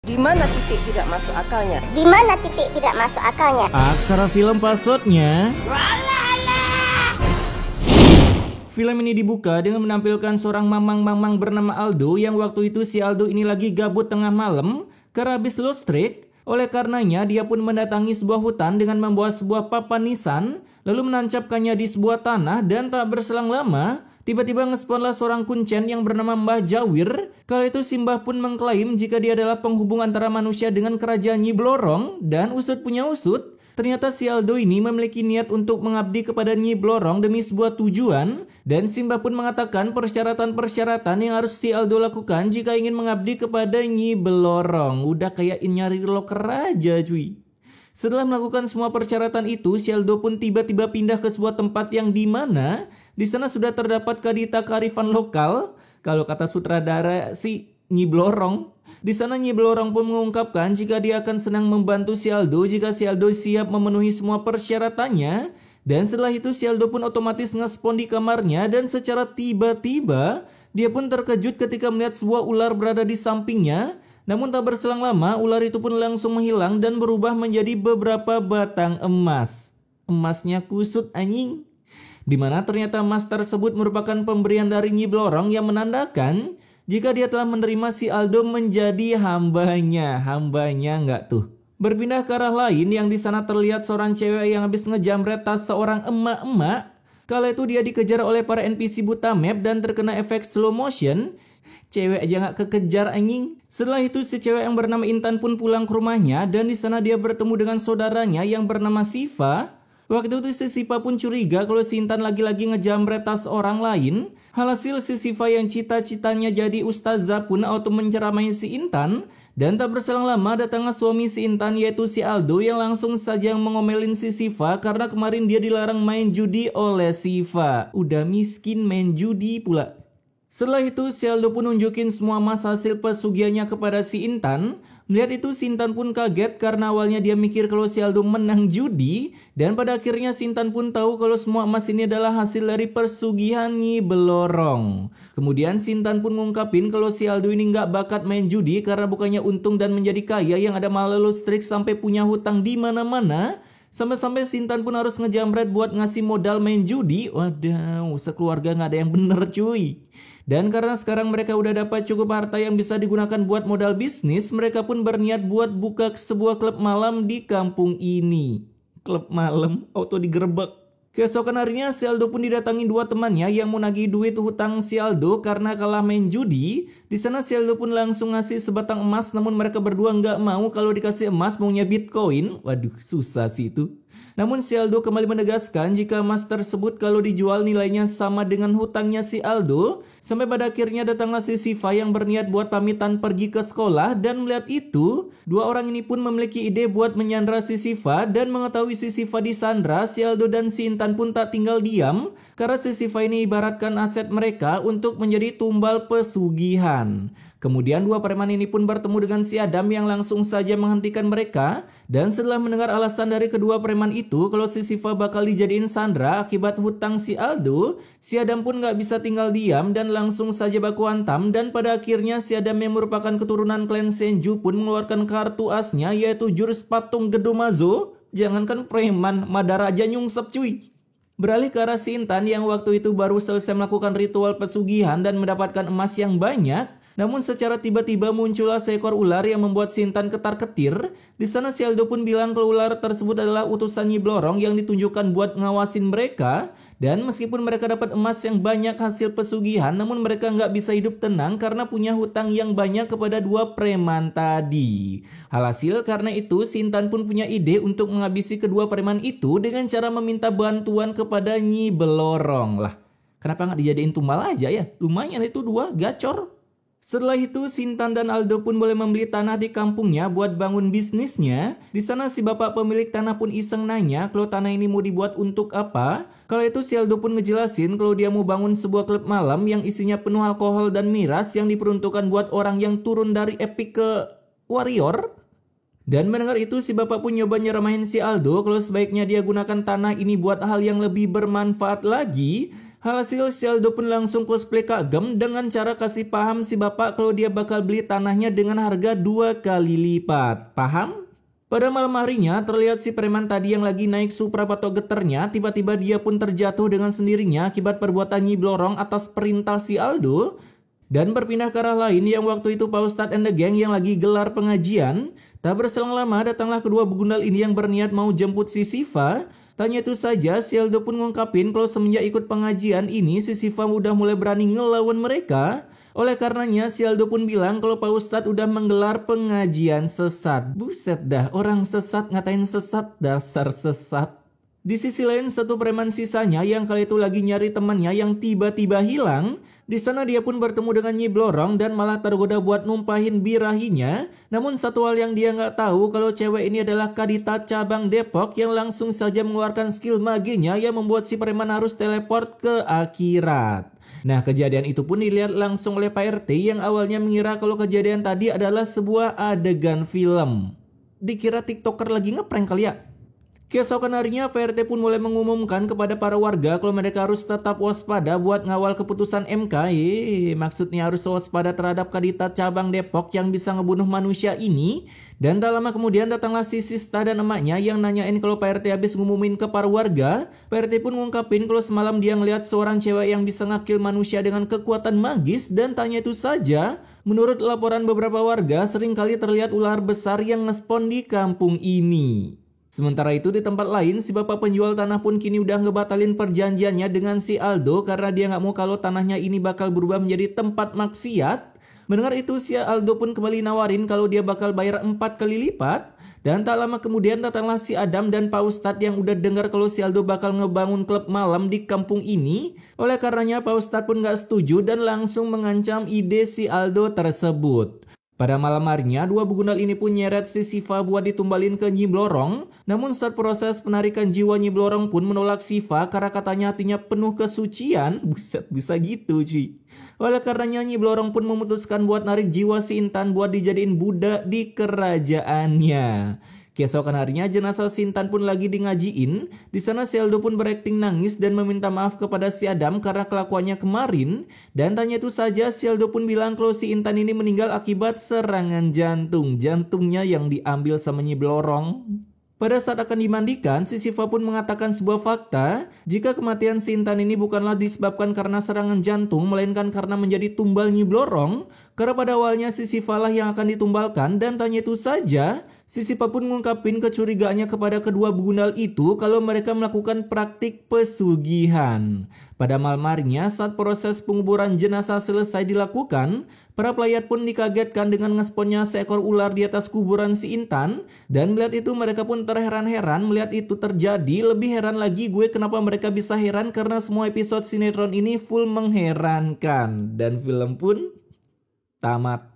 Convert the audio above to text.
Di mana titik tidak masuk akalnya? Di mana titik tidak masuk akalnya? Aksara film passwordnya. Film ini dibuka dengan menampilkan seorang mamang-mamang bernama Aldo yang waktu itu si Aldo ini lagi gabut tengah malam karena habis lost track. Oleh karenanya dia pun mendatangi sebuah hutan dengan membawa sebuah papan nisan lalu menancapkannya di sebuah tanah dan tak berselang lama tiba-tiba ngesponlah seorang kuncen yang bernama Mbah Jawir. Kala itu si Mbah pun mengklaim jika dia adalah penghubung antara manusia dengan kerajaan Nyi Blorong dan usut punya usut. Ternyata si Aldo ini memiliki niat untuk mengabdi kepada Nyi Blorong demi sebuah tujuan. Dan si Mbah pun mengatakan persyaratan-persyaratan yang harus si Aldo lakukan jika ingin mengabdi kepada Nyi Blorong. Udah kayak nyari loker aja cuy. Setelah melakukan semua persyaratan itu, si Aldo pun tiba-tiba pindah ke sebuah tempat yang dimana di sana sudah terdapat kadita kearifan lokal. Kalau kata sutradara si Nyi Blorong. Di sana Nyi Blorong pun mengungkapkan jika dia akan senang membantu si Aldo jika si Aldo siap memenuhi semua persyaratannya. Dan setelah itu si Aldo pun otomatis ngespon di kamarnya dan secara tiba-tiba dia pun terkejut ketika melihat sebuah ular berada di sampingnya. Namun tak berselang lama ular itu pun langsung menghilang dan berubah menjadi beberapa batang emas. Emasnya kusut anjing. Dimana ternyata emas tersebut merupakan pemberian dari Nyi Blorong yang menandakan jika dia telah menerima si Aldo menjadi hambanya. Hambanya nggak tuh. Berpindah ke arah lain yang di sana terlihat seorang cewek yang habis ngejamret tas seorang emak-emak. Kala itu dia dikejar oleh para NPC buta map dan terkena efek slow motion. Cewek aja nggak kekejar anjing. Setelah itu si cewek yang bernama Intan pun pulang ke rumahnya dan di sana dia bertemu dengan saudaranya yang bernama Siva. Waktu itu si Siva pun curiga kalau si Intan lagi-lagi ngejamret tas orang lain. Alhasil si Siva yang cita-citanya jadi ustazah pun auto menceramai si Intan. Dan tak berselang lama datanglah suami si Intan yaitu si Aldo yang langsung saja mengomelin si Siva karena kemarin dia dilarang main judi oleh Siva. Udah miskin main judi pula. Setelah itu si Aldo pun nunjukin semua emas hasil pesugihannya kepada si Intan. Melihat itu si Intan pun kaget karena awalnya dia mikir kalau si Aldo menang judi. Dan pada akhirnya si Intan pun tahu kalau semua emas ini adalah hasil dari persugihan Nyi Blorong. Kemudian si Intan pun ngungkapin kalau si Aldo ini nggak bakat main judi karena bukannya untung dan menjadi kaya yang ada malah lost track sampai punya hutang di mana-mana. Sampai-sampai si Intan pun harus ngejamret buat ngasih modal main judi. Waduh, sekeluarga nggak ada yang bener cuy. Dan karena sekarang mereka udah dapat cukup harta yang bisa digunakan buat modal bisnis, mereka pun berniat buat buka sebuah klub malam di kampung ini. Klub malam, auto digerebek. Keesokan harinya si Aldo pun didatangi dua temannya yang mau nagih duit hutang si Aldo karena kalah main judi. Di sana si Aldo pun langsung ngasih sebatang emas, namun mereka berdua nggak mau kalau dikasih emas maunya Bitcoin. Waduh, susah sih itu. Namun si Aldo kembali menegaskan jika emas tersebut kalau dijual nilainya sama dengan hutangnya si Aldo. Sampai pada akhirnya datanglah si Siva yang berniat buat pamitan pergi ke sekolah. Dan melihat itu, dua orang ini pun memiliki ide buat menyandra si Siva. Dan mengetahui si Siva disandra, si Aldo dan si Intan pun tak tinggal diam. Karena si Siva ini ibaratkan aset mereka untuk menjadi tumbal pesugihan. Kemudian dua preman ini pun bertemu dengan si Adam yang langsung saja menghentikan mereka. Dan setelah mendengar alasan dari kedua preman itu kalau si Siva bakal dijadiin sandra akibat hutang si Aldo, si Adam pun gak bisa tinggal diam dan langsung saja baku hantam. Dan pada akhirnya si Adam yang merupakan keturunan klan Senju pun mengeluarkan kartu asnya yaitu jurus patung Gedomazo. Jangankan preman, Madara aja nyungsep cuy. Beralih ke arah si Intan yang waktu itu baru selesai melakukan ritual pesugihan dan mendapatkan emas yang banyak. Namun secara tiba-tiba muncullah seekor ular yang membuat si Intan ketar-ketir. Di sana si Aldo pun bilang kalau ular tersebut adalah utusan Nyi Blorong yang ditunjukkan buat ngawasin mereka. Dan meskipun mereka dapat emas yang banyak hasil pesugihan, namun mereka nggak bisa hidup tenang karena punya hutang yang banyak kepada dua preman tadi. Alhasil karena itu si Intan pun punya ide untuk menghabisi kedua preman itu dengan cara meminta bantuan kepada Nyi Blorong lah. Kenapa nggak dijadiin tumbal aja ya? Lumayan itu dua gacor. Setelah itu, Intan dan Aldo pun boleh membeli tanah di kampungnya buat bangun bisnisnya. Di sana si bapak pemilik tanah pun iseng nanya kalau tanah ini mau dibuat untuk apa. Kalau itu si Aldo pun ngejelasin kalau dia mau bangun sebuah klub malam yang isinya penuh alkohol dan miras yang diperuntukkan buat orang yang turun dari epic ke warrior. Dan mendengar itu si bapak pun nyoba nyeramahin si Aldo kalau sebaiknya dia gunakan tanah ini buat hal yang lebih bermanfaat lagi. Hasil si Aldo pun langsung cosplay Kak Gem dengan cara kasih paham si bapak kalau dia bakal beli tanahnya dengan harga 2 kali lipat. Paham? Pada malam harinya terlihat si preman tadi yang lagi naik Supra patok geternya, tiba-tiba dia pun terjatuh dengan sendirinya akibat perbuatan Nyi Blorong atas perintah si Aldo. Dan berpindah ke arah lain yang waktu itu Pak Ustadz and the Gang yang lagi gelar pengajian. Tak berselang lama datanglah kedua begundal ini yang berniat mau jemput si Siva. Tanya itu saja, si Aldo pun ngungkapin kalau semenjak ikut pengajian ini si Siva udah mulai berani ngelawan mereka. Oleh karenanya si Aldo pun bilang kalau Pak Ustadz udah menggelar pengajian sesat. Buset dah, orang sesat ngatain sesat, dasar sesat. Di sisi lain satu preman sisanya yang kali itu lagi nyari temannya yang tiba-tiba hilang. Di sana dia pun bertemu dengan Nyi Blorong dan malah tergoda buat numpahin birahinya. Namun satu hal yang dia nggak tahu kalau cewek ini adalah Kadita cabang Depok yang langsung saja mengeluarkan skill maginya yang membuat si preman harus teleport ke akhirat. Nah, kejadian itu pun dilihat langsung oleh Pak RT yang awalnya mengira kalau kejadian tadi adalah sebuah adegan film. Dikira TikToker lagi ngeprank kali ya. Keesokan harinya Pak RT pun mulai mengumumkan kepada para warga kalau mereka harus tetap waspada buat ngawal keputusan MK. Maksudnya harus waspada terhadap Kadita cabang Depok yang bisa ngebunuh manusia ini. Dan tak lama kemudian datanglah si Sista dan emaknya yang nanyain kalau Pak RT habis ngumumin ke para warga. Pak RT pun ngungkapin kalau semalam dia ngeliat seorang cewek yang bisa ngakil manusia dengan kekuatan magis. Dan tanya itu saja, menurut laporan beberapa warga seringkali terlihat ular besar yang ngespon di kampung ini. Sementara itu di tempat lain si bapak penjual tanah pun kini udah ngebatalin perjanjiannya dengan si Aldo karena dia nggak mau kalau tanahnya ini bakal berubah menjadi tempat maksiat. Mendengar itu si Aldo pun kembali nawarin kalau dia bakal bayar 4 kali lipat. Dan tak lama kemudian datanglah si Adam dan Pak Ustadz yang udah dengar kalau si Aldo bakal ngebangun klub malam di kampung ini. Oleh karenanya Pak Ustadz pun gak setuju dan langsung mengancam ide si Aldo tersebut. Pada malam harinya, dua begundal ini pun nyeret si Siva buat ditumbalin ke Nyi Blorong. Namun saat proses penarikan jiwa Nyi Blorong pun menolak Siva karena katanya hatinya penuh kesucian. Buset, bisa gitu cuy. Oleh karenanya Nyi Blorong pun memutuskan buat narik jiwa si Intan buat dijadiin budak di kerajaannya. Keesokan harinya jenazah si Intan pun lagi di ngajiin. Di sana si Aldo pun berakting nangis dan meminta maaf kepada si Adam karena kelakuannya kemarin. Dan tanya itu saja si Aldo pun bilang kalau si Intan ini meninggal akibat serangan jantung. Jantungnya yang diambil sama Nyi Blorong. Pada saat akan dimandikan, si Siva pun mengatakan sebuah fakta, jika kematian si Intan ini bukanlah disebabkan karena serangan jantung, melainkan karena menjadi tumbal Nyi Blorong, karena pada awalnya si Siva lah yang akan ditumbalkan, dan tanya itu saja, si Siva pun mengungkapin kecurigaannya kepada kedua begundal itu kalau mereka melakukan praktik pesugihan. Pada malam harinya, saat proses penguburan jenazah selesai dilakukan, para pelayat pun dikagetkan dengan ngesponnya seekor ular di atas kuburan si Intan. Dan melihat itu mereka pun terheran-heran melihat itu terjadi. Lebih heran lagi gue kenapa mereka bisa heran karena semua episode sinetron ini full mengherankan. Dan film pun tamat.